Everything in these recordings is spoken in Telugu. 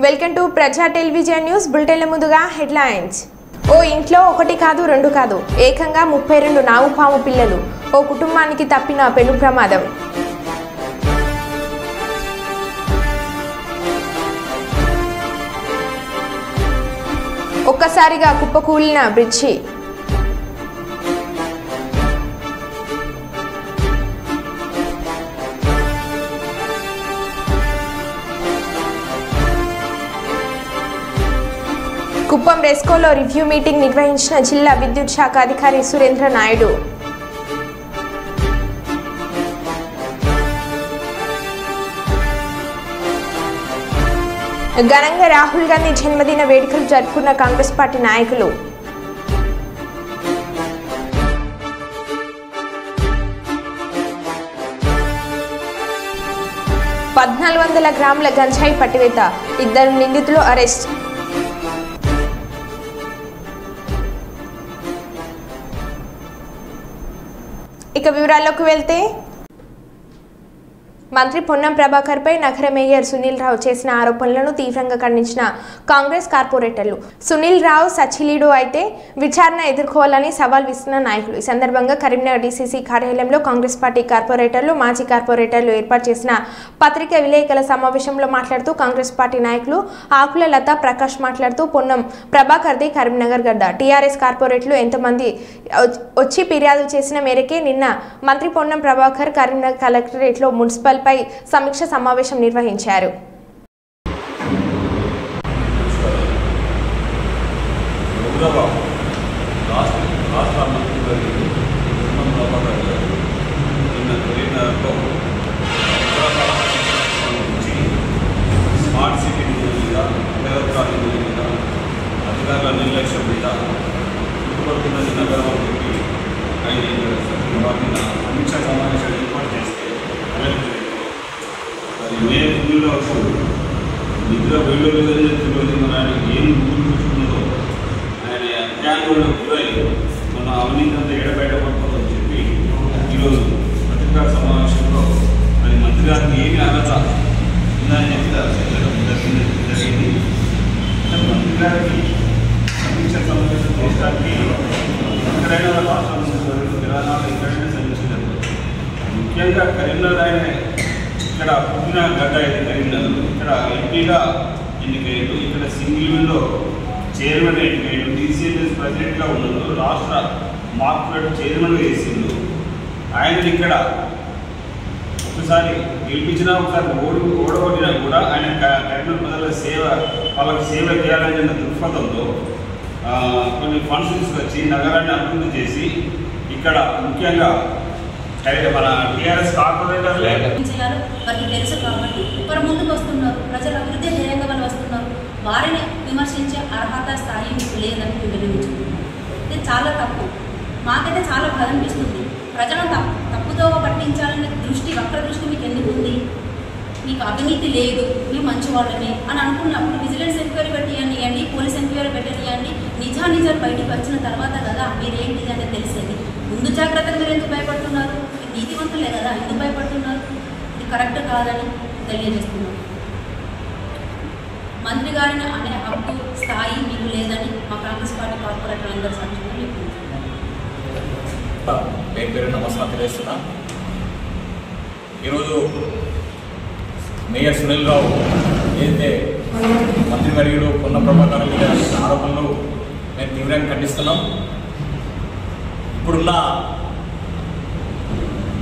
వెల్కమ్ టు ప్రజా టెలివిజన్ న్యూస్ బులెటిన్ల ముందుగా హెడ్లైన్స్. ఓ ఇంట్లో ఒకటి కాదు రెండు కాదు ఏకంగా 32 నాగుపాము పిల్లలు. ఓ కుటుంబానికి తప్పిన పెను ప్రమాదం. ఒక్కసారిగా కుప్పకూలిన బ్రిడ్జి. కుప్పం రెస్కోలో రివ్యూ మీటింగ్ నిర్వహించిన జిల్లా విద్యుత్ శాఖ అధికారి సురేంద్ర నాయుడు. ఘనంగా రాహుల్ గాంధీ జన్మదిన వేడుకలు జరుపుకున్న కాంగ్రెస్ పార్టీ నాయకులు. $1400 గ్రాముల గంజాయి పట్టివేత, 2 నిందితులు అరెస్ట్. ఇక వివరాల్లోకి వెళ్తే, మంత్రి పొన్నం ప్రభాకర్ పై నగర మేయర్ సునీల్ రావు చేసిన ఆరోపణలను తీవ్రంగా ఖండించిన కాంగ్రెస్ కార్పొరేటర్లు. సునీల్ రావు సచిలీడు అయితే విచారణ ఎదుర్కోవాలని సవాల్ విస్తున్న నాయకులు. ఈ సందర్భంగా కరీంనగర్ డీసీసీ కార్యాలయంలో కాంగ్రెస్ పార్టీ కార్పొరేటర్లు, మాజీ కార్పొరేటర్లు ఏర్పాటు చేసిన పత్రికా విలేకరుల సమావేశంలో మాట్లాడుతూ కాంగ్రెస్ పార్టీ నాయకులు ఆకుల లతా ప్రకాష్ మాట్లాడుతూ పొన్నం ప్రభాకర్ది కరీంనగర్ గడ్డ. టీఆర్ఎస్ కార్పొరేటర్లు ఎంతమంది వచ్చి ఫిర్యాదు చేసిన మేరకే నిన్న మంత్రి పొన్నం ప్రభాకర్ కరీంనగర్ కలెక్టరేట్లో మున్సిపల్ పై సమీక్ష సమావేశం నిర్వహించారు. స్మార్ట్ సిటీ మీద అధికారుల నిర్లక్ష్యం మీద చుట్టుపడుతున్న నగరం సమీక్ష సమావేశాలు ఏర్పాటు చేస్తే అది మే 9 నిద్ర వెళ్ళో లేదని తెలియదు. మన ఆయన ఏం కూర్చుందో ఆయన అత్యానందకు గురై మన అవినీతి అంతా బయటపడుతుందని చెప్పి ఈరోజు పత్రికా సమావేశంలో మరి మంత్రి గారికి ఏమి అర్హత ఉందని చెప్పి జరిగింది. మంత్రి గారికి సమీక్ష సమావేశం చేయడానికి ఎక్కడైనా రాష్ట్ర ముఖ్యమంత్రులు తెలంగాణలో ఎక్కడైనా సమీక్ష జరుగుతుంది. ముఖ్యంగా కరీంనగర్ ఆయన ఇక్కడ పుట్టిన గడ్డ అయితే కరీంనగర్, ఇక్కడ ఎంపీగా ఎన్నికయ్యాడు, ఇక్కడ సింగిల్ విండో చైర్మన్ ఎన్నికయ్యాడు, డీసీఎంఎస్ ప్రెసిడెంట్గా ఉన్నాడు, రాష్ట్ర మార్కెట్ చైర్మన్గా చేసిండు. ఆయన ఇక్కడ ఒకసారి గెలిపించినా ఒకసారి ఓడగొట్టినా కూడా ఆయన కరీంనగర్ ప్రజల వాళ్ళకి సేవ చేయాలనే దృక్పథంతో కొన్ని ఫండ్స్ తీసుకొచ్చి నగరాన్ని అభివృద్ధి చేసి ఇక్కడ ముఖ్యంగా మన టీఆర్ఎస్ కార్పొరేటర్ వారికి తెలుసు కాబట్టి వారు ముందుకు వస్తున్నారు. ప్రజల అభివృద్ధి ధ్యేయంగా వాళ్ళు వస్తున్నారు. వారిని విమర్శించే అర్హత స్థాయి మీకు లేదని వివరించుకుంటున్నారు. ఇది చాలా తప్పు. మాకైతే చాలా బాధ అనిపిస్తుంది. ప్రజలను తప్పుతో పట్టించాలనే వక్ర దృష్టి మీకు ఎందుకు ఉంది? మీకు అవినీతి లేదు, మేము మంచి వాళ్ళమే అని అనుకున్నప్పుడు విజిలెన్స్ ఎంక్వైరీ పెట్టనియండి, పోలీస్ ఎంక్వైరీ పెట్టనియండి. నిజాలు బయటకు వచ్చిన తర్వాత కదా మీరేంటిది అంటే తెలిసేది. ముందు జాగ్రత్తగా మీరు ఎందుకు భయపడుతున్నారు? నీతివంతులే కదా, ఎందుకు భయపడుతున్నారు? ఇది కరెక్ట్ కాదని తెలియజేస్తున్నారు. మంత్రి గారిని అనే హక్కు స్థాయి మీకు లేదని మా కాంగ్రెస్ పార్టీ కార్పొరేటర్ అందరూ సాక్షిగా పేరు నమస్కారం తెలియజేస్తున్నా. ఈరోజు మేయర్ సునీల్ రావు ఏదైతే మంత్రివర్యులు పొన్నం ప్రభాకర్ మీద ఆరోపణలు మేము తీవ్రంగా ఖండిస్తున్నాం. ఇప్పుడున్న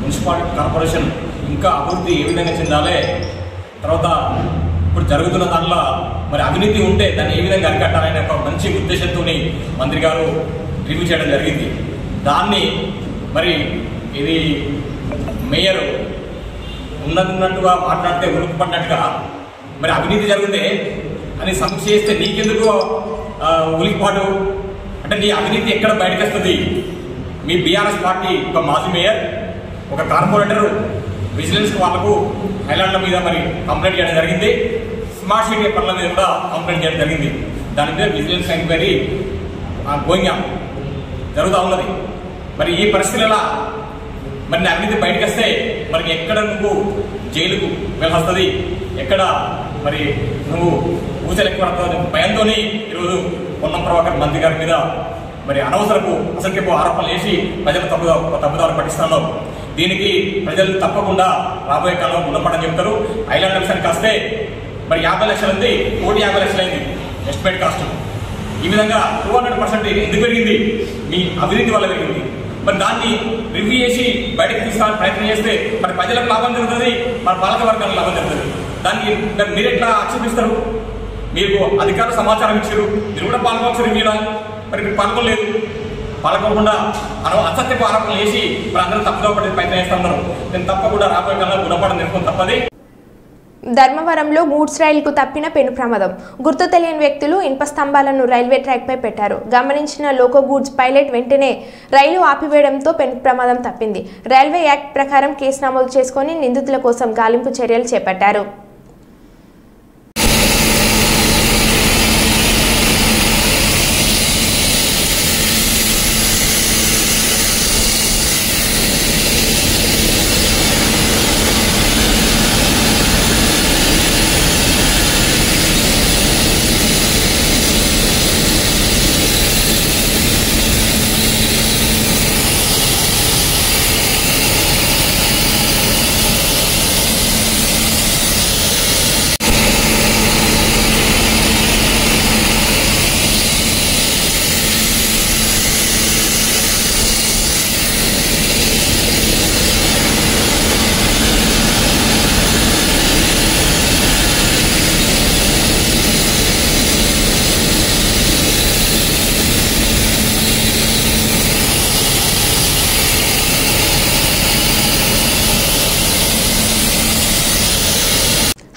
మున్సిపాలిటీ కార్పొరేషన్ ఇంకా అభివృద్ధి ఏ విధంగా చెందాలి, తర్వాత ఇప్పుడు జరుగుతున్న దాంట్లో మరి అవినీతి ఉంటే దాన్ని ఏ విధంగా అరికట్టాలనే ఒక మంచి ఉద్దేశంతో మంత్రి గారు రివ్యూ చేయడం జరిగింది. దాన్ని మరి ఇది మేయర్ ఉన్నట్టుగా మాట్లాడితే ఉలికిపడినట్టుగా మరి అవినీతి జరిగితే అని సమీక్ష చేస్తే నీకెందుకు ఉలికిపాటు అంటే నీ అవినీతి ఎక్కడ బయటకు వస్తుంది? మీ బీఆర్ఎస్ పార్టీ ఒక మాజీ మేయర్, ఒక కార్పొరేటర్ విజిలెన్స్ వాళ్ళకు ఐలాండ్ల మీద మరి కంప్లైంట్ చేయడం జరిగింది. స్మార్ట్ సిటీ పనుల మీద కూడా కంప్లైంట్ చేయడం జరిగింది. దాని మీద విజిలెన్స్ ఎంక్వైరీ గోయింగ్ జరుగుతూ ఉన్నది. మరి ఈ పరిస్థితుల మరి అవినీతి బయటకు వస్తే మరి ఎక్కడ నువ్వు జైలుకు వెళ్ళొస్తుంది, ఎక్కడ మరి నువ్వు ఊచలెక్కువ భయంతో ఈరోజు పొన్నం ప్రభాకర్ మంత్రి గారి మీద మరి అనవసరపు అసంఖ్యపు ఆరోపణలు వేసి ప్రజలు తప్పుదారు పట్టిస్తున్నావు. దీనికి ప్రజలు తప్పకుండా రాబోయే కాలంలో గుణపడని చెప్తారు. ఐలాండ్ విషయానికి వస్తే మరి 50 లక్షలు ఉంది, 150 లక్షలైంది ఎస్టిమేట్ కాస్ట్. ఈ విధంగా 200% ఎందుకు పెరిగింది? మీ అవినీతి వల్ల పెరిగింది. మరి దాన్ని రివ్యూ చేసి బయటకు తీసుకోవాలని ప్రయత్నం చేస్తే మరి ప్రజలకు లాభం జరుగుతుంది, మన పాలక వర్గాలకు లాభం జరుగుతుంది. దానికి మీరు ఎట్లా ఆక్షేపిస్తారు? మీకు అధికారులు సమాచారం ఇచ్చారు, మీరు కూడా పాల్గొవచ్చు రివ్యూలో, మరి మీరు పాల్గొనలేదు. పాల్గొనకుండా అసత్యపు ఆరోపణలు వేసి మరి అందరూ తప్పుదో పడే ప్రయత్నం చేస్తున్నారు. నేను తప్పకుండా రాబోయే కాలంలో గుణపడడం నేర్చుకుని తప్పది. ధర్మవరంలో గూడ్స్ రైలుకు తప్పిన పెను ప్రమాదం. గుర్తు తెలియని వ్యక్తులు ఇనుప స్తంభాలను రైల్వే ట్రాక్పై పెట్టారు. గమనించిన లోకో గూడ్స్ పైలట్ వెంటనే రైలు ఆపివేయడంతో పెను ప్రమాదం తప్పింది. రైల్వే యాక్ట్ ప్రకారం కేసు నమోదు చేసుకుని నిందితుల కోసం గాలింపు చర్యలు చేపట్టారు.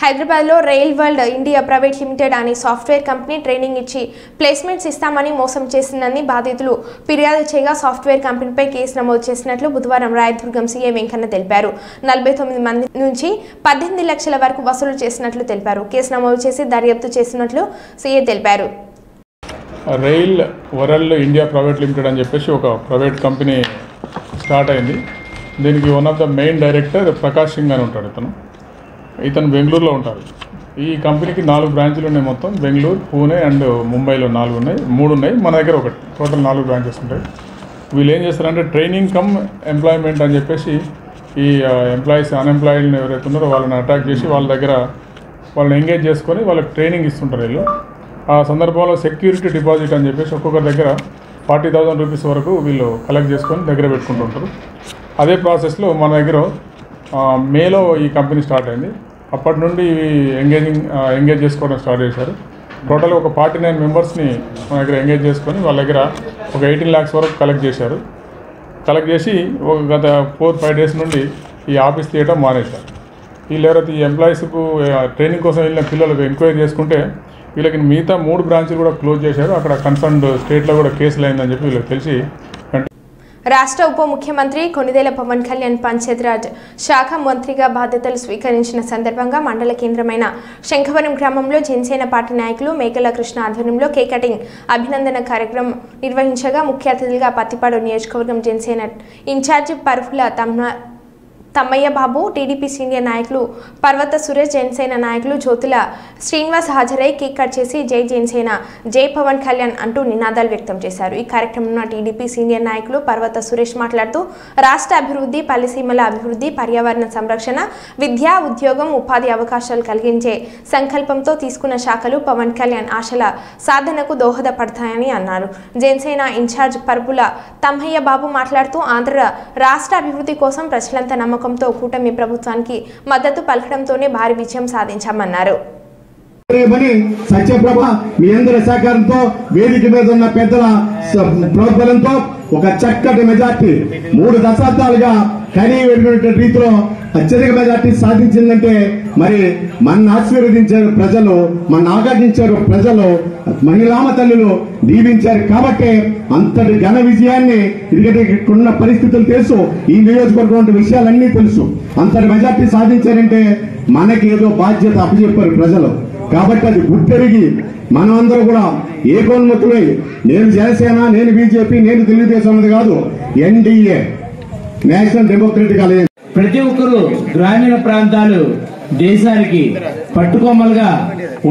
హైదరాబాద్లో rail world India private limited అనే సాఫ్ట్వేర్ కంపెనీ ట్రైనింగ్ ఇచ్చి ప్లేస్మెంట్స్ ఇస్తామని మోసం చేసిందని బాధితులు ఫిర్యాదు చేయగా సాఫ్ట్వేర్ కంపెనీపై కేసు నమోదు చేసినట్లు బుధవారం రాయదుర్గం సీఐ వెంకన్న తెలిపారు. 49 మంది నుంచి 18 లక్షల వరకు వసూలు చేసినట్లు తెలిపారు. కేసు నమోదు చేసి దర్యాప్తు చేసినట్లు సీఐ తెలిపారు. Rail world India private limited అని చెప్పేసి ఒక ప్రైవేట్ కంపెనీ స్టార్ట్ అయింది. దీనికి one of the main director Prakash Singh అని ఉంటాడు. ఇతను బెంగళూరులో ఉంటారు. ఈ కంపెనీకి 4 బ్రాంచ్లు ఉన్నాయి. మొత్తం బెంగళూరు, పూణే అండ్ ముంబైలో 4 ఉన్నాయి, 3 ఉన్నాయి, మన దగ్గర ఒకటి. టోటల్ 4 బ్రాంచెస్ ఉంటాయి. వీళ్ళు ఏం చేస్తారంటే ట్రైనింగ్ కమ్ ఎంప్లాయ్మెంట్ అని చెప్పేసి ఈ ఎంప్లాయీస్ అన్ఎంప్లాయిడ్ని ఎవరైతే ఉన్నారో వాళ్ళని అటాక్ చేసి వాళ్ళ దగ్గర వాళ్ళని ఎంగేజ్ చేసుకొని వాళ్ళకి ట్రైనింగ్ ఇస్తుంటారు. వీళ్ళు ఆ సందర్భంలో సెక్యూరిటీ డిపాజిట్ అని చెప్పేసి ఒక్కొక్కరి దగ్గర 40,000 రూపీస్ వరకు వీళ్ళు కలెక్ట్ చేసుకొని దగ్గర పెట్టుకుంటుంటారు. అదే ప్రాసెస్లో మన దగ్గర మేలో ఈ కంపెనీ స్టార్ట్ అయింది. అప్పటి నుండి ఎంగేజ్ చేసుకోవడం స్టార్ట్ చేశారు. టోటల్గా ఒక 49 మెంబర్స్ని మన దగ్గర ఎంగేజ్ చేసుకొని వాళ్ళ దగ్గర ఒక 18 lakhs వరకు కలెక్ట్ చేశారు. కలెక్ట్ చేసి ఒక గత 4-5 days నుండి ఈ ఆఫీస్ తీయటం మానేశారు. వీళ్ళు ఎవరైతే ఈ ఎంప్లాయీస్కు ట్రైనింగ్ కోసం వెళ్ళిన పిల్లలకు ఎంక్వైరీ చేసుకుంటే వీళ్ళకి మిగతా 3 బ్రాంచ్లు కూడా క్లోజ్ చేశారు. అక్కడ కన్సర్న్డ్ స్టేట్లో కూడా కేసులు అయిందని చెప్పి వీళ్ళకి తెలిసి రాష్ట్ర ఉప ముఖ్యమంత్రి కొనిదెల పవన్ కళ్యాణ్ పంచాయతీరాజ్ శాఖ మంత్రిగా బాధ్యతలు స్వీకరించిన సందర్భంగా మండల కేంద్రమైన శంఖవరం గ్రామంలో జనసేన పార్టీ నాయకులు మేకల కృష్ణ ఆధ్వర్యంలో కేక్ కటింగ్ అభినందన కార్యక్రమం నిర్వహించగా ముఖ్య అతిథులుగా పత్తిపాడు నియోజకవర్గం జనసేన ఇన్ఛార్జ్ పరుఫుల తమ్మయ్య బాబు, టీడీపీ సీనియర్ నాయకులు పర్వత సురేష్, జనసేన నాయకులు జ్యోతుల శ్రీనివాస్ హాజరై కేక్ కట్ చేసి జై జనసేన, జై పవన్ కళ్యాణ్ అంటూ నినాదాలు వ్యక్తం చేశారు. ఈ కార్యక్రమంలో టీడీపీ సీనియర్ నాయకులు పర్వత సురేష్ మాట్లాడుతూ రాష్ట్ర అభివృద్ధి, పల్లెసీమల అభివృద్ధి, పర్యావరణ సంరక్షణ, విద్య, ఉద్యోగం, ఉపాధి అవకాశాలు కలిగించే సంకల్పంతో తీసుకున్న శాఖలు పవన్ కళ్యాణ్ ఆశల సాధనకు దోహదపడతాయని అన్నారు. జనసేన ఇన్ఛార్జ్ పరుపుల తమ్మయ్య బాబు మాట్లాడుతూ ఆంధ్ర రాష్ట్ర అభివృద్ధి కోసం ప్రజలంతా నమ్మకం కూటమి ప్రభుత్వానికి మద్దతు పలకడంతోనే భారీ విజయం సాధించామన్నారు. సత్యప్రభ మీ అందరి సహకారంతో వేదిక మీద ఉన్న పెద్దల ప్రోత్సాహంతో ఒక చక్కటి మెజార్టీ 3 దశాబ్దాలుగా కనీవినటువంటి రీతిలో అత్యధిక మెజార్టీ సాధించిందంటే మరి మన ఆశీర్వదించారు ప్రజలు, మన ఆకర్షించారు ప్రజలు, మహిళామ తల్లులు దీవించారు. కాబట్టి అంతటి ఘన విజయాన్ని ఇక్కడున్న పరిస్థితులు తెలుసు, ఈ నియోజకవర్గం విషయాలన్నీ తెలుసు. అంతటి మెజార్టీ సాధించారంటే మనకి ఏదో బాధ్యత అప్పచెప్పారు ప్రజలు. కాబట్టి అది గుర్తెరిగి మనమందరూ కూడా ఏకోన్ముఖులై, నేను జనసేన, నేను బీజేపీ, నేను తెలుగుదేశం అన్నది కాదు, ఎన్డీఏ నేషనల్ డెమోక్రటిక్ అలయన్స్. ప్రతి ఒక్కరూ గ్రామీణ ప్రాంతాలు దేశానికి పట్టుకొమ్మలుగా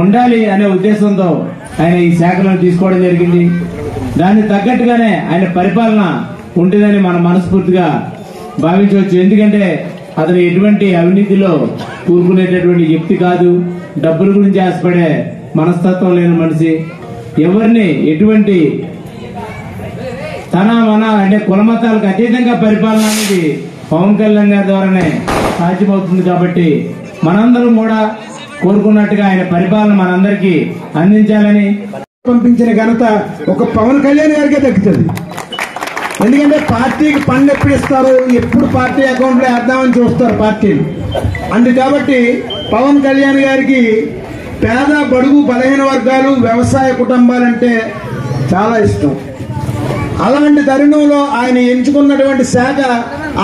ఉండాలి అనే ఉద్దేశంతో ఆయన ఈ శాఖలను తీసుకోవడం జరిగింది. దానికి తగ్గట్టుగానే ఆయన పరిపాలన ఉంటుందని మనం మనస్ఫూర్తిగా భావించవచ్చు. ఎందుకంటే అతను ఎటువంటి అవినీతిలో కూరుకునేటటువంటి వ్యక్తి కాదు. డబ్బుల గురించి ఆశపడే మనస్తత్వం లేని మనిషి. ఎవరిని ఎటువంటి తన మన అంటే కులమతాలకు అతీతంగా పరిపాలన అనేది పవన్ కళ్యాణ్ గారి ద్వారానే సాధ్యమవుతుంది. కాబట్టి మనందరం కూడా కోరుకున్నట్టుగా ఆయన పరిపాలన మనందరికీ అందించాలని పంపించిన ఘనత ఒక పవన్ కళ్యాణ్ గారికే దక్కుతుంది. ఎందుకంటే పార్టీకి ఫండ్ ఎప్పుడు ఇస్తారు, ఎప్పుడు పార్టీ అకౌంట్ లో వేద్దామని చూస్తారు పార్టీలు. కాబట్టి పవన్ కళ్యాణ్ గారికి పేద బడుగు బలహీన వర్గాలు వ్యవసాయ కుటుంబాలంటే చాలా ఇష్టం. అలాంటి తరుణంలో ఆయన ఎంచుకున్నటువంటి శాఖ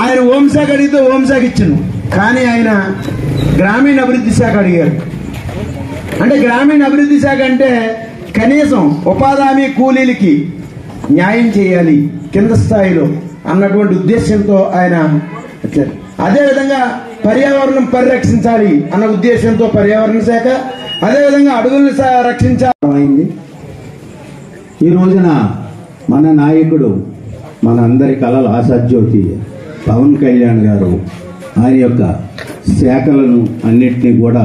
ఆయన హోంశాఖ అడిగితే హోంశాఖ ఇచ్చింది, కానీ ఆయన గ్రామీణ అభివృద్ధి శాఖ అడిగారు. అంటే గ్రామీణ అభివృద్ధి శాఖ అంటే కనీసం ఉపాధి హామీ కూలీలకి న్యాయం చేయాలి కింద స్థాయిలో అన్నటువంటి ఉద్దేశంతో ఆయన వచ్చారు. అదేవిధంగా పర్యావరణం పరిరక్షించాలి అన్న ఉద్దేశంతో పర్యావరణ శాఖ, అదేవిధంగా అడవులను రక్షించాలి. ఈ రోజున మన నాయకుడు, మన అందరి కళల ఆశాజ్యోతి పవన్ కళ్యాణ్ గారు ఆయన యొక్క శాఖలను అన్నిటినీ కూడా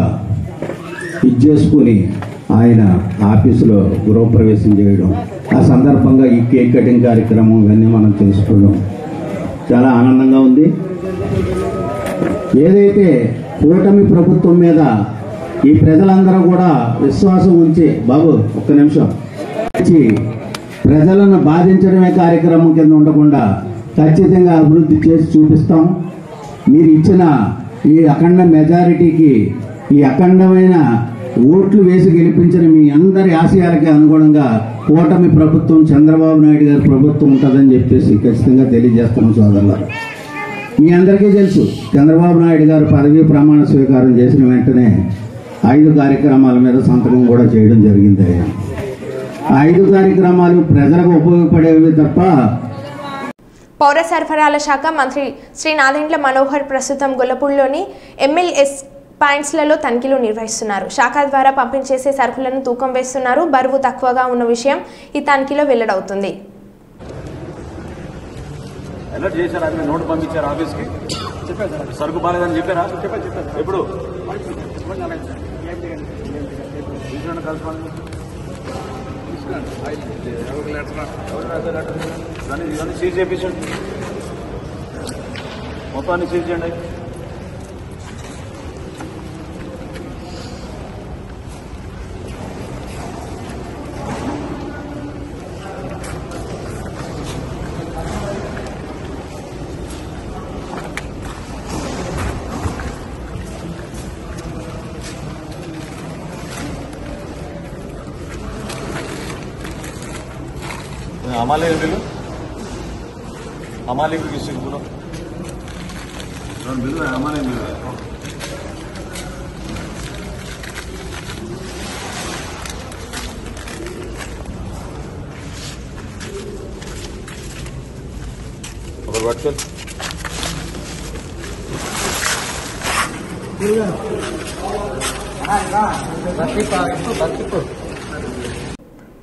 ఇచ్చేసుకుని ఆయన ఆఫీసులో గృహప్రవేశం చేయడం, ఆ సందర్భంగా ఈ కేక్ కటింగ్ కార్యక్రమం ఇవన్నీ మనం తెలుసుకోవడం చాలా ఆనందంగా ఉంది. ఏదైతే కూటమి ప్రభుత్వం మీద ఈ ప్రజలందరూ కూడా విశ్వాసం ఉంచి, బాబు ఒక్క నిమిషం, ప్రజలను బాధించడమే కార్యక్రమం కింద ఉండకుండా ఖచ్చితంగా అభివృద్ధి చేసి చూపిస్తాం. మీరు ఇచ్చిన ఈ అఖండ మెజారిటీకి, ఈ అఖండమైన ఓట్లు వేసి గెలిపించిన మీ అందరి ఆశయాలకి అనుగుణంగా కూటమి ప్రభుత్వం, చంద్రబాబు నాయుడు గారి ప్రభుత్వం ఉంటుందని చెప్పేసి ఖచ్చితంగా తెలియజేస్తున్నాం సోదరులారా. మీ అందరికీ తెలుసు, చంద్రబాబు నాయుడు గారు పదవీ ప్రమాణ స్వీకారం చేసిన వెంటనే 5 కార్యక్రమాల మీద సంతకం కూడా చేయడం జరిగింది. ఆయన 5 కార్యక్రమాలు ప్రజలకు ఉపయోగపడేవి తప్ప. పౌర సరఫరాల శాఖ మంత్రి శ్రీ నాదెండ్ల మనోహర్ ప్రస్తుతం గొల్లపూడిలోని ఎంఎల్ఎస్ పాయింట్స్లలో తనిఖీలు నిర్వహిస్తున్నారు. శాఖ ద్వారా పంపిణీ చేసే సరుకులను తూకం వేస్తున్నారు. బరువు తక్కువగా ఉన్న విషయం ఈ తనిఖీలో వెల్లడవుతుంది. అలర్ట్ చేశారా? నోటు పంపించారు ఆఫీస్కి, సరుకు బాలేదని చెప్పారా? ఎప్పుడు ఇవన్నీ సీజ్ చేయించండి, మొత్తాన్ని సీజ్ చేయండి. हमारे बिल हमारे भी किसी को बिल है, हमारे बिल है. और बात चल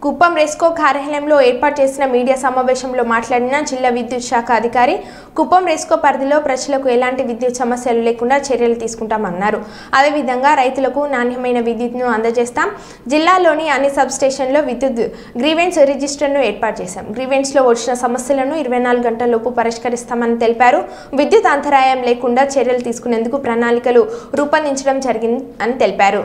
కుప్పం రెస్కో కార్యాలయంలో ఏర్పాటు చేసిన మీడియా సమావేశంలో మాట్లాడిన జిల్లా విద్యుత్ శాఖ అధికారి, కుప్పం రెస్కో పరిధిలో ప్రజలకు ఎలాంటి విద్యుత్ సమస్యలు లేకుండా చర్యలు తీసుకుంటామన్నారు. అదేవిధంగా రైతులకు నాణ్యమైన విద్యుత్ను అందజేస్తాం. జిల్లాలోని అన్ని సబ్ స్టేషన్లో విద్యుత్ గ్రీవెన్స్ రిజిస్టర్ను ఏర్పాటు చేశాం. గ్రీవెన్స్లో వచ్చిన సమస్యలను 24 గంటలలోపు పరిష్కరిస్తామని తెలిపారు. విద్యుత్ అంతరాయం లేకుండా చర్యలు తీసుకునేందుకు ప్రణాళికలు రూపొందించడం జరిగిందని తెలిపారు.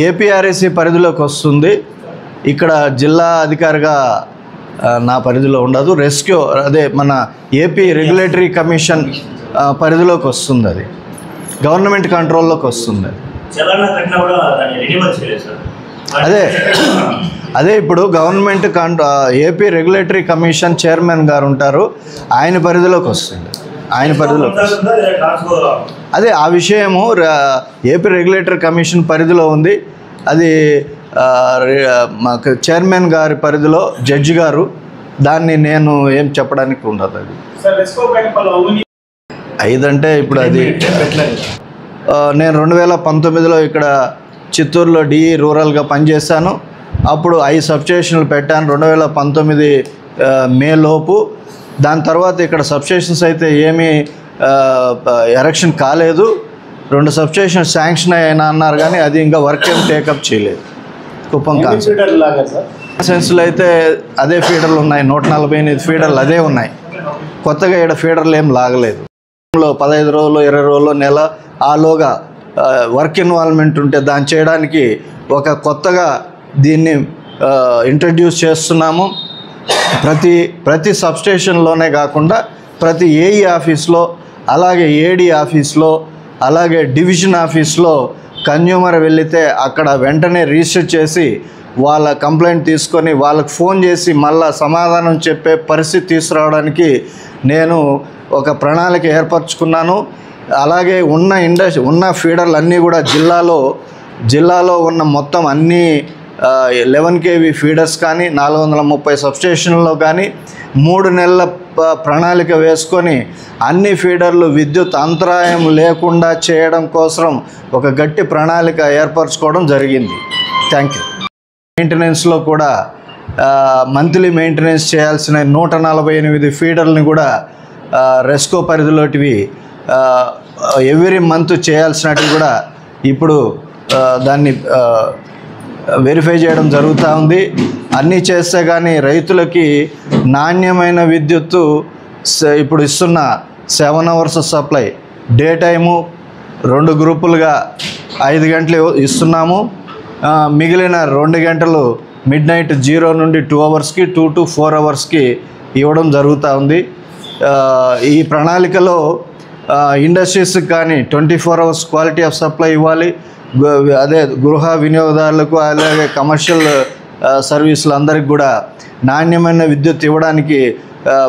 ఏపీఆర్ఎస్సీ పరిధిలోకి వస్తుంది. ఇక్కడ జిల్లా అధికారిగా నా పరిధిలో ఉండదు. అదే మన ఏపీ రెగ్యులేటరీ కమిషన్ పరిధిలోకి వస్తుంది. అది గవర్నమెంట్ కంట్రోల్లోకి వస్తుంది. అదే ఇప్పుడు government AP regulatory commission chairman గారు ఉంటారు, ఆయన పరిధిలోకి వస్తుంది. అదే ఆ విషయము ఏపీ రెగ్యులేటరీ కమిషన్ పరిధిలో ఉంది. అది మాకు చైర్మన్ గారి పరిధిలో జడ్జి గారు, దాన్ని నేను ఏం చెప్పడానికి ఉండదు. అది 5 అంటే ఇప్పుడు అది నేను 2019లో ఇక్కడ చిత్తూరులో డిఈ రూరల్గా పనిచేశాను. అప్పుడు 5 సబ్స్టేషన్లు పెట్టాను 2019 మే లోపు. దాని తర్వాత ఇక్కడ సబ్స్టేషన్స్ అయితే ఏమీ ఎరెక్షన్ కాలేదు. 2 సబ్స్టేషన్ శాంక్షన్ అయినా అన్నారు, కానీ అది ఇంకా వర్క్ ఏం టేకప్ చేయలేదు. కుప్పం కాన్స్టిట్యున్సీలో అయితే అదే ఫీడర్లు ఉన్నాయి, 148 ఫీడర్లు అదే ఉన్నాయి. కొత్తగా ఇక్కడ ఫీడర్లు ఏం లాగలేదు. 15 రోజులు 20 రోజులు నెల ఆలోగా వర్క్ ఇన్వాల్వ్మెంట్ ఉంటే దాన్ని చేయడానికి ఒక కొత్తగా దీన్ని ఇంట్రడ్యూస్ చేస్తున్నాము. ప్రతి సబ్స్టేషన్లోనే కాకుండా ప్రతి ఏఈ ఆఫీస్లో, అలాగే ఏడీ ఆఫీస్లో, అలాగే డివిజన్ ఆఫీస్లో కన్జ్యూమర్ వెళితే అక్కడ వెంటనే రిజిస్టర్ చేసి వాళ్ళ కంప్లైంట్ తీసుకొని వాళ్ళకి ఫోన్ చేసి మళ్ళా సమాధానం చెప్పే పరిస్థితి తీసుకురావడానికి నేను ఒక ప్రణాళిక ఏర్పరచుకున్నాను. అలాగే ఉన్న ఫీడర్లు అన్నీ కూడా జిల్లాలో ఉన్న మొత్తం అన్ని 11 kV ఫీడర్స్ కానీ 430 సబ్స్టేషన్లో కానీ 3 నెలల ప్రణాళిక వేసుకొని అన్ని ఫీడర్లు విద్యుత్ అంతరాయం లేకుండా చేయడం కోసం ఒక గట్టి ప్రణాళిక ఏర్పరచుకోవడం జరిగింది. Thank you. మెయింటెనెన్స్లో కూడా మంత్లీ మెయింటెనెన్స్ చేయాల్సిన 148 ఫీడర్లని కూడా రెస్కో పరిధిలోటివి ఎవ్రీ మంత్ చేయాల్సినవి కూడా ఇప్పుడు దాన్ని వెరిఫై చేయడం జరుగుతూ ఉంది. అన్నీ చేస్తే కానీ రైతులకి నాణ్యమైన విద్యుత్తు ఇప్పుడు ఇస్తున్న 7 hours సప్లై, డే టైము 2 గ్రూపులుగా 5 గంటలు ఇస్తున్నాము. మిగిలిన 2 గంటలు మిడ్ నైట్ 0 నుండి 2 hours-కి 2 to 4 hours-కి ఇవ్వడం జరుగుతూ ఉంది. ఈ ప్రణాళికలో ఇండస్ట్రీస్కి కానీ 24 hours క్వాలిటీ ఆఫ్ సప్లై ఇవ్వాలి. అదే గృహ వినియోగదారులకు అలాగే కమర్షియల్ సర్వీసులు అందరికి కూడా నాణ్యమైన విద్యుత్ ఇవ్వడానికి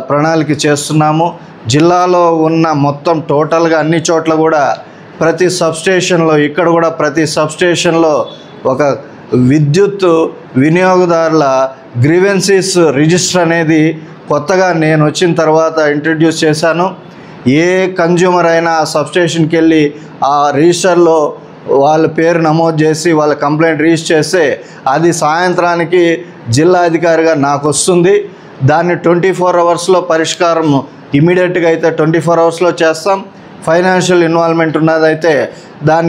ప్రణాళిక చేస్తున్నాము. జిల్లాలో ఉన్న మొత్తం టోటల్గా అన్ని చోట్ల కూడా ప్రతి సబ్స్టేషన్లో ఇక్కడ కూడా ప్రతి సబ్స్టేషన్లో ఒక విద్యుత్ వినియోగదారుల గ్రీవెన్సీస్ రిజిస్టర్ అనేది కొత్తగా నేను వచ్చిన తర్వాత ఇంట్రడ్యూస్ చేశాను. ఏ కన్జ్యూమర్ అయినా ఆ సబ్స్టేషన్కి వెళ్ళి ఆ రిజిస్టర్లో వాళ్ళ పేరు నమోదు చేసి వాళ్ళ కంప్లైంట్ రిజిస్టర్ చేస్తే అది సాయంత్రానికి జిల్లా అధికారిగా నాకు వస్తుంది. దాన్ని 24 hours-లో పరిష్కారం ఇమీడియట్గా అయితే 24 hours-లో చేస్తాం. ఫైనాన్షియల్ ఇన్వాల్వ్మెంట్ ఉన్నదైతే దాన్ని.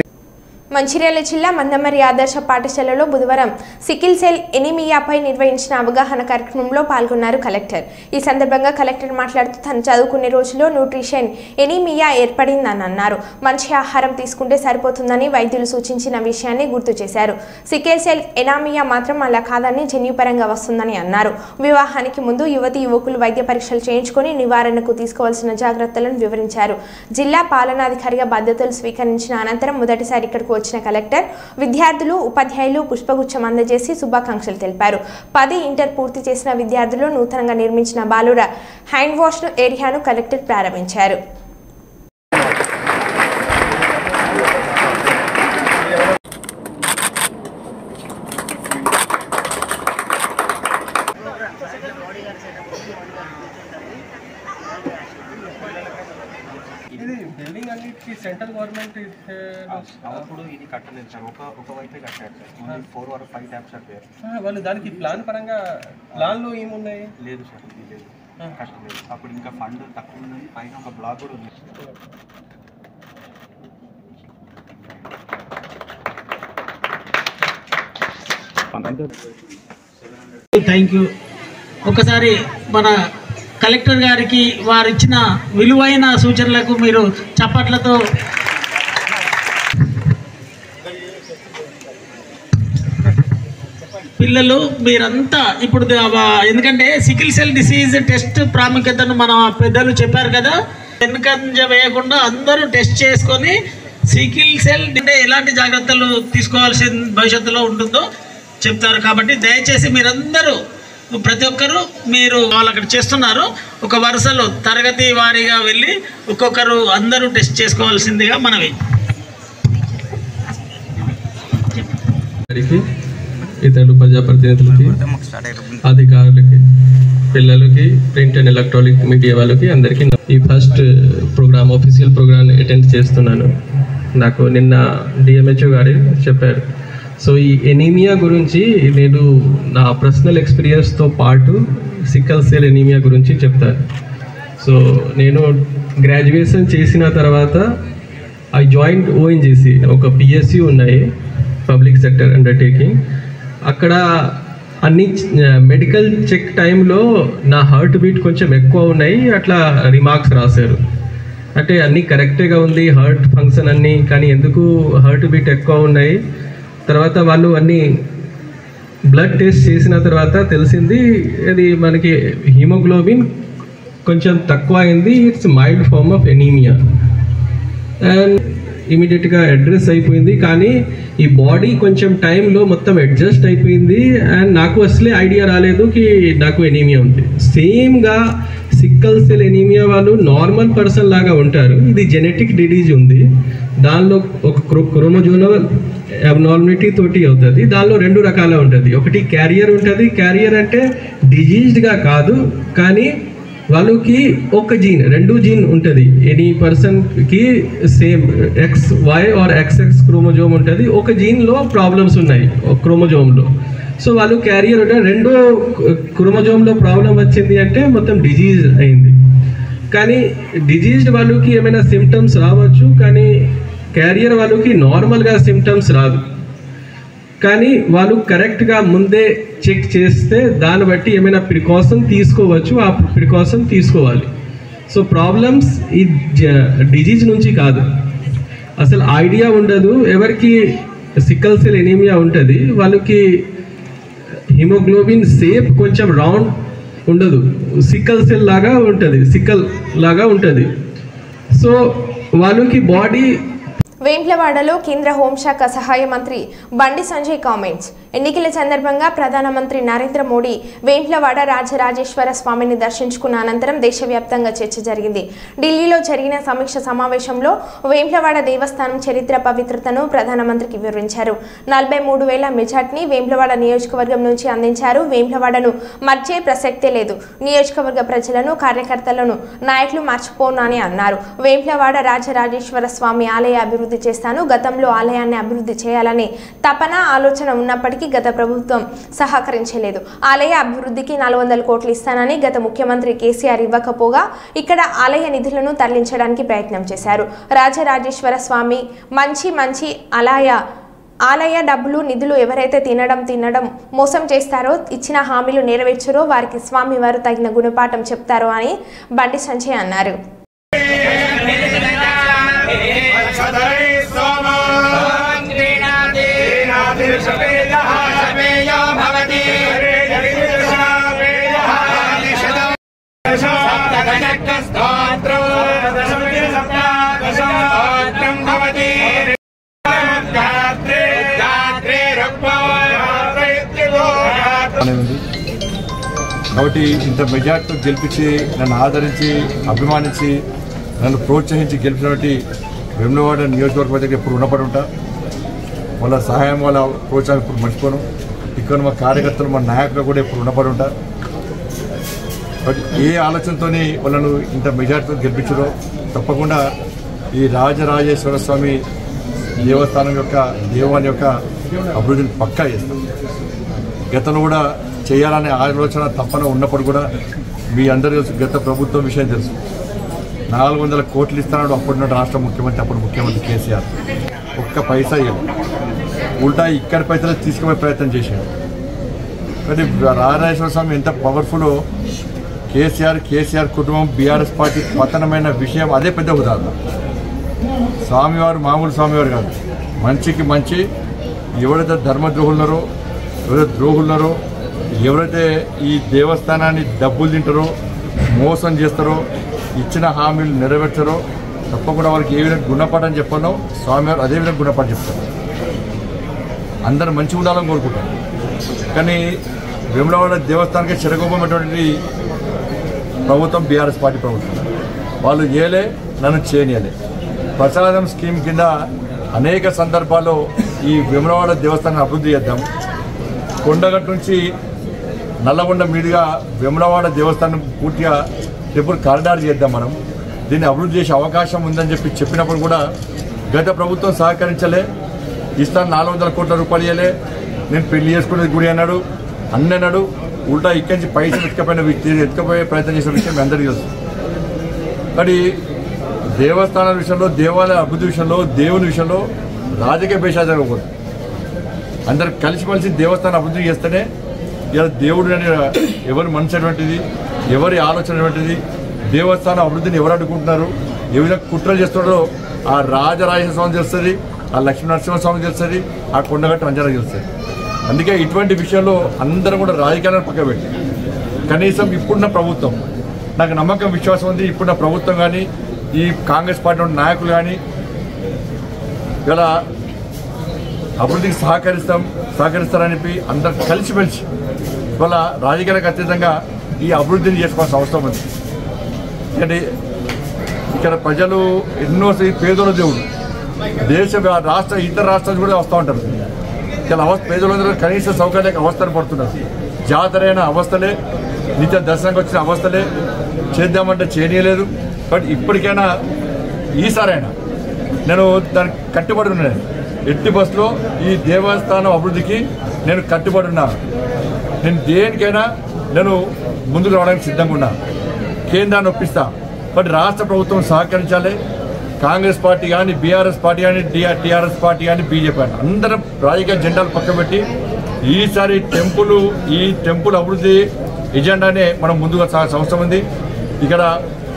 మంచిర్యాల జిల్లా మందమరి ఆదర్శ పాఠశాలలో బుధవారం సికిల్ సెల్ ఎనీమియాపై నిర్వహించిన అవగాహన కార్యక్రమంలో పాల్గొన్నారు కలెక్టర్. ఈ సందర్భంగా కలెక్టర్ మాట్లాడుతూ తను చదువుకునే రోజుల్లో న్యూట్రిషన్ ఎనీమియా ఏర్పడిందని అన్నారు. మంచి ఆహారం తీసుకుంటే సరిపోతుందని వైద్యులు సూచించిన విషయాన్ని గుర్తు చేశారు. సికిల్ సెల్ ఎనీమియా మాత్రం అలా కాదని జన్యుపరంగా వస్తుందని అన్నారు. వివాహానికి ముందు యువకులు వైద్య పరీక్షలు చేయించుకొని నివారణకు తీసుకోవాల్సిన జాగ్రత్తలను వివరించారు. జిల్లా పాలనాధికారిగా బాధ్యతలు స్వీకరించిన అనంతరం మొదటిసారి ఇక్కడకు వచ్చిన కలెక్టర్ విద్యార్థులు ఉపాధ్యాయులు పుష్పగుచ్చం అందజేసి శుభాకాంక్షలు తెలిపారు. 10 ఇంటర్ పూర్తి చేసిన విద్యార్థులు నూతనంగా నిర్మించిన బాలుర హ్యాండ్ వాష్ ఏరియాను కలెక్టర్ ప్రారంభించారు. సెంట్రల్ గవర్నమెంట్ అప్పుడు ఇది కట్టలేదు సార్, ఒక వైపే కట్టారు సార్. 4 or 5 ట్యాప్స్ కట్టారు వాళ్ళు. దానికి ప్లాన్ పరంగా ప్లాన్లో ఏమున్నాయి? లేదు సార్, ఇది లేదు, కట్టలేదు. అప్పుడు ఇంకా ఫండ్ తక్కువ ఉంది, పైన ఒక బ్లాక్ కూడా ఉంది. Thank you. ఒకసారి మన కలెక్టర్ గారికి వారు ఇచ్చిన విలువైన సూచనలకు మీరు చప్పట్లతో పిల్లలు మీరంతా ఇప్పుడు ఎందుకంటే సికిల్ సెల్ డిసీజ్ టెస్ట్ ప్రాముఖ్యతను మన పెద్దలు చెప్పారు కదా, వెనుకంజ వేయకుండా అందరూ టెస్ట్ చేసుకొని సికిల్ సెల్ అంటే ఎలాంటి జాగ్రత్తలు తీసుకోవాల్సిన భవిష్యత్తులో ఉంటుందో చెప్తారు. కాబట్టి దయచేసి మీరందరూ ప్రతి ఒక్కరు మీరు వాళ్ళు అక్కడ చేస్తున్నారు ఒక వరుసలో తరగతి వారీగా వెళ్ళి ఒక్కొక్కరు అందరూ టెస్ట్ చేసుకోవాల్సిందిగా మనవి. ఇతరులు ప్రజాప్రతినిధులకి, అధికారులకి, పిల్లలకి, ప్రింట్ అండ్ ఎలక్ట్రానిక్ మీడియా వాళ్ళకి అందరికీ ఈ first program official program attend చేస్తున్నాను. నాకు నిన్న డిఎంహెచ్ఓ గారు చెప్పారు. సో ఈ ఎనీమియా గురించి నేను నా పర్సనల్ ఎక్స్పీరియన్స్తో పాటు సిక్కల్ సెల్ ఎనీమియా గురించి చెప్తాను. సో నేను గ్రాడ్యుయేషన్ చేసిన తర్వాత ఐ జాయిన్ ఓఎన్జీసీ, ఒక పిఎస్సి ఉన్నాయి, పబ్లిక్ సెక్టర్ అండర్టేకింగ్. అక్కడ అన్ని మెడికల్ చెక్ టైంలో నా హార్ట్ బీట్ కొంచెం ఎక్కువ ఉన్నాయి, అట్లా రిమార్క్స్ రాశారు. అంటే అన్నీ కరెక్ట్గా ఉంది, హార్ట్ ఫంక్షన్ అన్నీ, కానీ ఎందుకు హార్ట్ బీట్ ఎక్కువ ఉన్నాయి. తర్వాత వాళ్ళు అన్ని బ్లడ్ టెస్ట్ చేసిన తర్వాత తెలిసింది అది మనకి హిమోగ్లోబిన్ కొంచెం తక్కువ అయింది, it's mild form of anaemia. And ఇమీడియట్గా అడ్రస్ అయిపోయింది. కానీ ఈ బాడీ కొంచెం టైంలో మొత్తం అడ్జస్ట్ అయిపోయింది. అండ్ నాకు అసలే ఐడియా రాలేదు కి నాకు ఎనీమియా ఉంది. సేమ్గా సిక్కల్ సెల్ ఎనీమియా వాళ్ళు నార్మల్ పర్సన్ లాగా ఉంటారు. ఇది జెనెటిక్ డిడీజ్ ఉంది, దానిలో ఒక క్రోమోజోనల్ అబ్నార్మాలిటీ తోటి అవుతుంది. దానిలో 2 రకాల ఉంటుంది. ఒకటి క్యారియర్ ఉంటుంది. క్యారియర్ అంటే డిజీజ్డ్గా కాదు, కానీ వాళ్ళకి ఒక జీన్, 2 జీన్ ఉంటుంది. ఎనీ పర్సన్కి same XY or XX chromosome ఉంటుంది. ఒక జీన్లో ప్రాబ్లమ్స్ ఉన్నాయి క్రోమోజోమ్లో. సో వాళ్ళు క్యారియర్ ఉంటారు. 2 క్రోమోజోమ్లో ప్రాబ్లం వచ్చింది అంటే మొత్తం డిజీజ్ అయింది. కానీ డిజీజ్డ్ వాళ్ళకి ఏమైనా సిమ్టమ్స్ రావచ్చు, కానీ క్యారియర్ వాళ్ళకి నార్మల్గా సిమ్టమ్స్ రాదు. కానీ వాళ్ళు కరెక్ట్గా ముందే చెక్ చేస్తే దాన్ని బట్టి ఏమైనా ప్రికాషన్ తీసుకోవచ్చు, ఆ ప్రికాషన్ తీసుకోవాలి. సో ప్రాబ్లమ్స్ ఈ డిజీజ్ నుంచి కాదు, అసలు ఐడియా ఉండదు. ఎవరికి సిక్కల్ సెల్ ఎనీమియా ఉంటుంది వాళ్ళకి హిమోగ్లోబిన్ షేప్ కొంచెం రౌండ్ ఉండదు, సిక్కల్ సెల్ లాగా ఉంటుంది, సిక్కల్ లాగా ఉంటుంది. సో వాళ్ళకి బాడీ. వేంప్లవాడలో కేంద్ర హోంశాఖ సహాయ మంత్రి బండి సంజయ్ కామెంట్స్. ఎన్నికల సందర్భంగా ప్రధానమంత్రి నరేంద్ర మోడీ వేంప్లవాడ రాజరాజేశ్వర స్వామిని దర్శించుకున్న అనంతరం దేశవ్యాప్తంగా చర్చ జరిగింది. ఢిల్లీలో జరిగిన సమీక్ష సమావేశంలో వేంప్లవాడ దేవస్థానం చరిత్ర పవిత్రతను ప్రధానమంత్రికి వివరించారు. 43,000 మెజార్టీని వేంప్లవాడ నియోజకవర్గం నుంచి అందించారు. వేంప్లవాడను మర్చే ప్రసక్తే లేదు. నియోజకవర్గ ప్రజలను, కార్యకర్తలను నాయకులు మర్చిపోనని అన్నారు. వేంప్లవాడ రాజరాజేశ్వర స్వామి ఆలయ అభివృద్ధి చేస్తాను. గతంలో ఆలయాన్ని అభివృద్ధి చేయాలనే తపన, ఆలోచన ఉన్నప్పటికీ గత ప్రభుత్వం సహకరించలేదు. ఆలయ అభివృద్ధికి 400 కోట్లు ఇస్తానని గత ముఖ్యమంత్రి కేసీఆర్ ఇవ్వకపోగా ఇక్కడ ఆలయ నిధులను తరలించడానికి ప్రయత్నం చేశారు. రాజరాజేశ్వర స్వామి మంచి ఆలయ డబ్బులు, నిధులు ఎవరైతే తినడం మోసం చేస్తారో, ఇచ్చిన హామీలు నెరవేర్చారో వారికి స్వామి వారు తగిన గుణపాఠం చెప్తారో అని బండి సంజయ్ అన్నారు. కాబట్టి ఇంత మెజార్టీతో గెలిపించి నన్ను ఆదరించి, అభిమానించి, నన్ను ప్రోత్సహించి గెలిపినటువంటి వేములవాడ నియోజకవర్గం దగ్గర ఎప్పుడు రుణపడి ఉంటా. వాళ్ళ సహాయం, వాళ్ళ ప్రోత్సాహం ఇప్పుడు మర్చిపోను. ఇక్కడ మా కార్యకర్తలు, మా నాయకులు కూడా ఎప్పుడు రుణపడి ఉంటా. కాబట్టి ఏ ఆలోచనతో వాళ్ళను ఇంత మెజార్టీతో గెలిపించారో తప్పకుండా ఈ రాజరాజేశ్వర స్వామి దేవస్థానం యొక్క దేవాలయం యొక్క అభివృద్ధిని పక్కా చేస్తాం. గతంలో కూడా చేయాలనే ఆలోచన తప్పన ఉన్నప్పుడు కూడా మీ అందరూ తెలుసు, గత ప్రభుత్వం విషయం తెలుసు. 400 కోట్లు ఇస్తాడు అప్పుడున్న రాష్ట్ర ముఖ్యమంత్రి, అప్పుడు ముఖ్యమంత్రి కేసీఆర్. ఒక్క పైసా ఇవ్వదు, ఉల్టా ఇక్కడ పైసలు తీసుకునే ప్రయత్నం చేశాడు. కానీ రాజరాజేశ్వర స్వామి ఎంత పవర్ఫుల్లో కేసీఆర్ కుటుంబం, బీఆర్ఎస్ పార్టీ పతనమైన విషయం అదే పెద్ద ఉదాహరణ. స్వామివారు మామూలు స్వామివారు కాదు, మంచికి మంచి. ఎవరైతే ధర్మద్రోహులున్నారో, ఎవరైతే ద్రోహులున్నారో, ఎవరైతే ఈ దేవస్థానాన్ని డబ్బులు తింటారో, మోసం చేస్తారో, ఇచ్చిన హామీలు నెరవేర్చారో తప్పకుండా వారికి ఏ విధంగా గుణపాఠం చెప్పాలో స్వామివారు అదే విధంగా గుణపాఠం చెప్తారు. అందరూ మంచిగా ఉండాలని కోరుకుంటారు. కానీ వేములవాడ దేవస్థానానికి చిరగోపమైనటువంటి ప్రభుత్వం బీఆర్ఎస్ పార్టీ ప్రభుత్వం. వాళ్ళు చేయలే, నన్ను చేయనియలే. ప్రసాదం స్కీమ్ కింద అనేక సందర్భాల్లో ఈ వేములవాడ దేవస్థానాన్ని అభివృద్ధి చేద్దాం. కొండగట్టు నుంచి నల్లగొండ మీదుగా వేములవాడ దేవస్థానం పూర్తిగా టెంపుల్ కారిడార్ చేద్దాం. మనం దీన్ని అభివృద్ధి చేసే అవకాశం ఉందని చెప్పినప్పుడు కూడా గత ప్రభుత్వం సహకరించలే. ఇస్తాను 400 కోట్ల రూపాయలు ఇవ్వలే, నేను పెళ్లి చేసుకునేది గుడి అన్నాడు, అన్నాడు. ఉల్టా ఇక్కడి నుంచి పైసలు ఎత్తుకపోయే ప్రయత్నం చేసిన విషయం మీ అందరికీ తెలుసు. కానీ దేవస్థానాల విషయంలో, దేవాలయ అభివృద్ధి విషయంలో, దేవుని విషయంలో రాజకీయ భేషా జరగకూడదు. అందరు కలిసిమెలిసి దేవస్థానం అభివృద్ధి చేస్తేనే ఇలా దేవుడు అనే ఎవరి మనసు అటువంటిది, ఎవరి ఆలోచన అటువంటిది, దేవస్థానం అభివృద్ధిని ఎవరు అడ్డుకుంటున్నారు, ఏ విధంగా కుట్రలు చేస్తున్నారో ఆ రాజరాజేశ్వర స్వామి తెలుస్తుంది, ఆ లక్ష్మీ నరసింహస్వామి తెలుస్తుంది, ఆ కొండగట్టు అంజనా తెలుస్తుంది. అందుకే ఇటువంటి విషయంలో అందరూ కూడా రాజకీయాలను పక్కబెట్టి కనీసం ఇప్పుడున్న ప్రభుత్వం, నాకు నమ్మకం విశ్వాసం ఉంది, ఇప్పుడున్న ప్రభుత్వం కానీ ఈ కాంగ్రెస్ పార్టీ నాయకులు కానీ ఇలా అభివృద్ధికి సహకరిస్తారని చెప్పి అందరు కలిసిమెలిసి ఇవాళ రాజకీయాలకు అతీతంగా ఈ అభివృద్ధిని చేసుకోవాల్సిన అవసరం ఉంది. ఎందుకంటే ఇక్కడ ప్రజలు ఎన్నో పేదోళ్ళ దేవుడు ఇతర రాష్ట్రాలు కూడా వస్తూ ఉంటారు. ఇలా పేదలందరూ కనీస సౌకర్యాలకు అవస్థలు పడుతున్నారు. జాతర అయిన అవస్థలే, నిత్య దర్శనానికి వచ్చిన అవస్థలే, చేద్దామంటే చేయలేదు. బట్ ఇప్పటికైనా ఈసారైనా నేను దానికి కట్టుబడి ఉన్నాను. ఎట్టి బస్సులో ఈ దేవస్థానం అభివృద్ధికి నేను కట్టుబడి ఉన్నాను. నేను దేనికైనా నేను ముందుకు రావడానికి సిద్ధంగా ఉన్నాను. కేంద్రాన్ని ఒప్పిస్తా. బట్ రాష్ట్ర ప్రభుత్వం సహకరించాలి. కాంగ్రెస్ పార్టీ కానీ, బీఆర్ఎస్ పార్టీ కానీ, టీఆర్ఎస్ పార్టీ కానీ, బీజేపీ కానీ అందరం రాజకీయ జెండాలు పక్కబెట్టి ఈసారి ఈ టెంపుల్ అభివృద్ధి ఎజెండానే మనం ముందుగా సాగాల్సిన అవసరం ఉంది. ఇక్కడ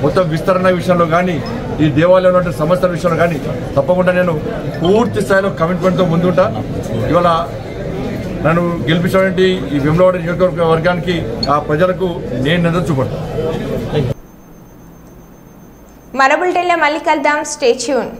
మొత్తం విస్తరణ విషయంలో కానీ, ఈ దేవాలయంలో ఉన్న సమస్యల విషయంలో కానీ తప్పకుండా నేను పూర్తి స్థాయిలో కమిట్మెంట్తో ముందుంటా. ఇవాళ నన్ను గెలిపించినటువంటి ఈ వేములవాడ నియోజకవర్గానికి ఆ ప్రజలకు నేను నిద్ర చూపడతాను. మరో బులెటిన్లో మళ్ళీ కలుద్దాం. Stay tune.